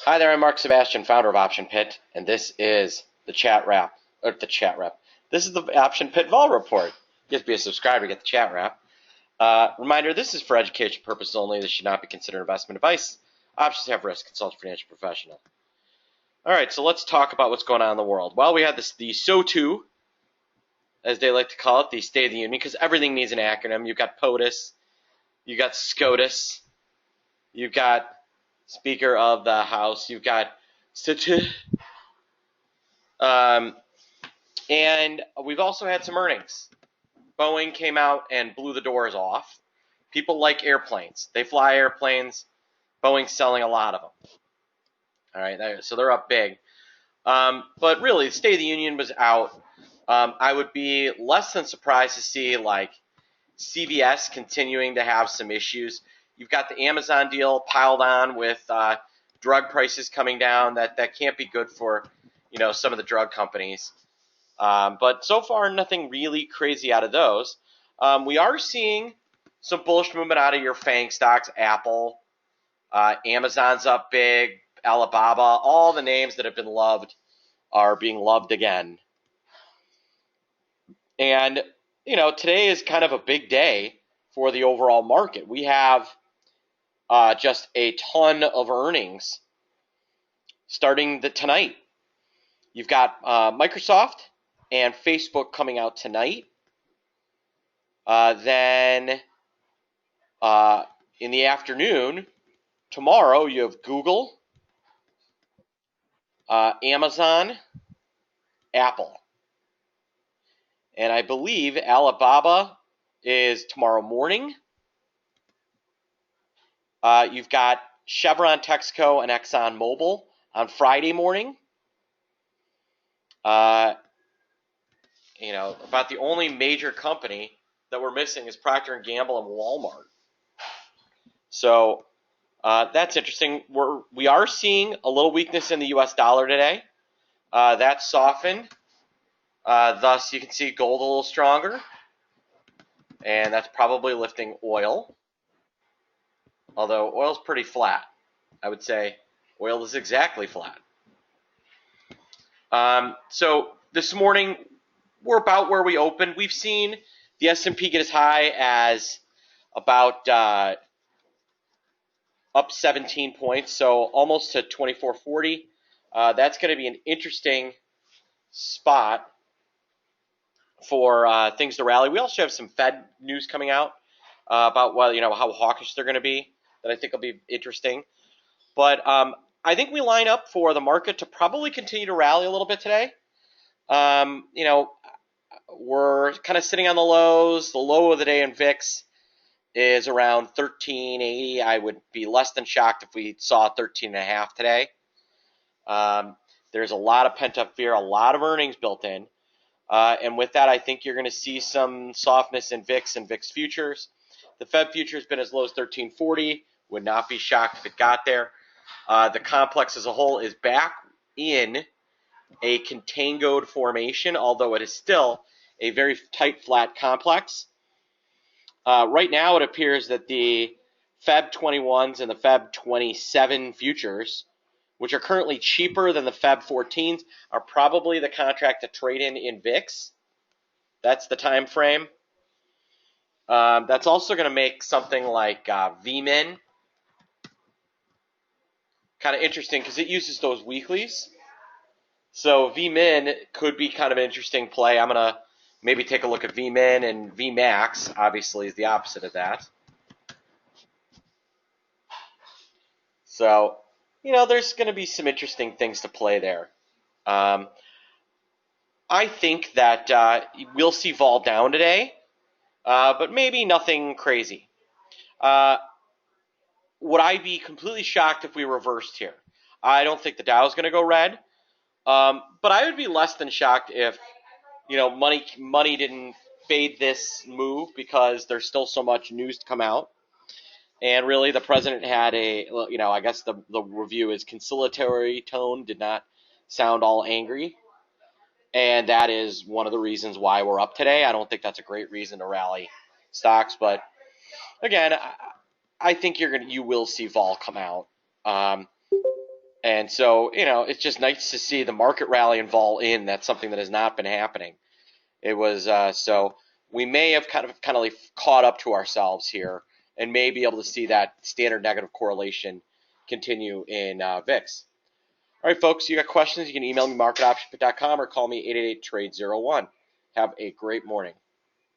Hi there, I'm Mark Sebastian, founder of Option Pit, and this is the chat wrap. This is the Option Pit Vol Report. You have to be a subscriber to get the chat wrap. Reminder, this is for education purposes only. This should not be considered investment advice. Options have risk. Consult a financial professional. All right, so let's talk about what's going on in the world. Well, we had the SOTU, as they like to call it, the State of the Union, because everything needs an acronym. You've got POTUS, you've got SCOTUS, you've got Speaker of the House, you've got SOTU, and we've also had some earnings. Boeing came out and blew the doors off. People like airplanes. They fly airplanes. Boeing's selling a lot of them. All right, so they're up big. But really, the State of the Union was out. I would be less than surprised to see like CVS continuing to have some issues. You've got the Amazon deal piled on with drug prices coming down. That can't be good for some of the drug companies. But so far, nothing really crazy out of those. We are seeing some bullish movement out of your FANG stocks. Apple, Amazon's up big, Alibaba, all the names that have been loved are being loved again. And, today is kind of a big day for the overall market. We have just a ton of earnings starting tonight. You've got Microsoft and Facebook coming out tonight. Then in the afternoon, tomorrow, you have Google, Amazon, Apple. And I believe Alibaba is tomorrow morning. You've got Chevron, Texaco, and Exxon Mobil on Friday morning. About the only major company that we're missing is Procter & Gamble and Walmart. So that's interesting. We are seeing a little weakness in the U.S. dollar today. That's softened. Thus, you can see gold a little stronger. And that's probably lifting oil. Although oil's pretty flat. I would say oil is exactly flat. So this morning, we're about where we opened. We've seen the S&P get as high as about up 17 points, so almost to 2440. That's going to be an interesting spot for things to rally. We also have some Fed news coming out about how hawkish they're going to be that I think will be interesting. But I think we line up for the market to probably continue to rally a little bit today. We're kind of sitting on the lows. The low of the day in VIX is around 1380. I would be less than shocked if we saw 13.5 today. There's a lot of pent-up fear, a lot of earnings built in. And with that, I think you're going to see some softness in VIX and VIX futures. The Fed future has been as low as 1340. Would not be shocked if it got there. The complex as a whole is back in a contangoed formation, although it is still a very tight, flat complex. Right now, it appears that the Feb 21s and the Feb 27 futures, which are currently cheaper than the Feb 14s, are probably the contract to trade in VIX. That's the time frame. That's also going to make something like VMIN kind of interesting because it uses those weeklies. So VMIN could be kind of an interesting play. I'm going to maybe take a look at VMIN, and VMAX obviously is the opposite of that. So, there's going to be some interesting things to play there. I think that we'll see vol down today, but maybe nothing crazy. Would I be completely shocked if we reversed here? I don't think the Dow is going to go red, but I would be less than shocked if money didn't fade this move because there's still so much news to come out. And really, the president had I guess the review is conciliatory tone, did not sound all angry. And that is one of the reasons why we're up today. I don't think that's a great reason to rally stocks, but again, I think you will see vol come out. And so, it's just nice to see the market rally and vol in. That's something that has not been happening. It was so we may have kind of like caught up to ourselves here and may be able to see that standard negative correlation continue in VIX. All right, folks, you got questions, you can email me marketoptionpit.com or call me 888-TRADE-01. Have a great morning.